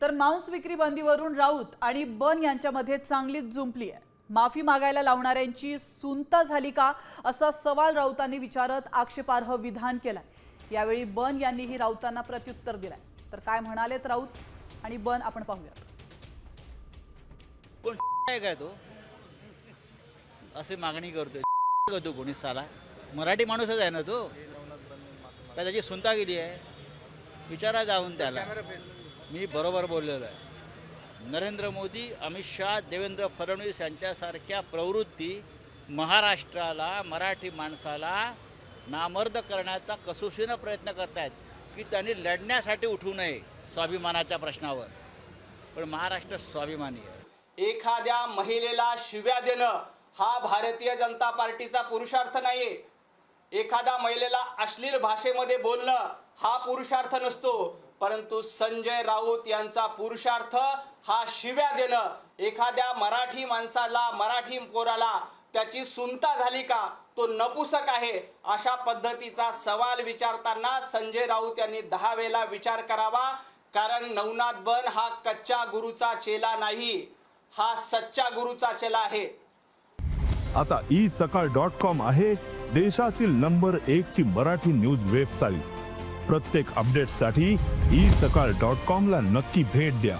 तर मांस विक्री बंदीवरून राऊत आणि बन यांच्यामध्ये चांगलीच जुंपली आहे। माफी मागायला लावणाऱ्यांची सुनता झाली का असा सवाल राऊतांनी विचारत आक्षेपार्ह विधान केलंय। यावेळी बन यांनीही राऊतांना प्रत्युत्तर दिलंय। तर काय म्हणालेत राऊत आणि बन आपण पाहूयात। कोण काय तो असे मागणी करतोय तो कोणी साला मराठी माणूसच आहे ना तो, त्याची सुनता गेली आहे। विचारा जाऊन त्याला, मी बरोबर बोललेलो आहे। नरेंद्र मोदी, अमित शाह, देवेंद्र फडणवीस यांच्यासारख्या प्रवृत्ती महाराष्ट्राला, मराठी माणसाला नामर्द करण्याचा कसोशीनं प्रयत्न करतायत की त्यांनी लढण्यासाठी उठू नये स्वाभिमानाच्या प्रश्नावर। पण महाराष्ट्र स्वाभिमानी आहे। एखाद्या महिलेला शिव्या देणं हा भारतीय जनता पार्टीचा पुरुषार्थ नाहीये। एखाद्या महिलेला अश्लील भाषेमध्ये बोलणं हा पुरुषार्थ नसतो, परंतु संजय राऊत यांचा पुरुषार्थ हा शिव्या देणं। एखाद्या मराठी माणसाला, मराठी पोराला त्याची सुनता झाली का, तो नपुसक आहे, अशा पद्धतीचा सवाल विचारताना संजय राऊत यांनी 10 वेळा विचार करावा। कारण नवनाथ बन हा कच्च्या गुरुचा चेला नाही, हा सच्चा गुरुचा चेला आहे। आता isakal.com आहे देशातील नंबर 1 ची मराठी न्यूज वेबसाईट। प्रत्येक अपडेटसाठी isakal.com ला नक्की भेट द्या।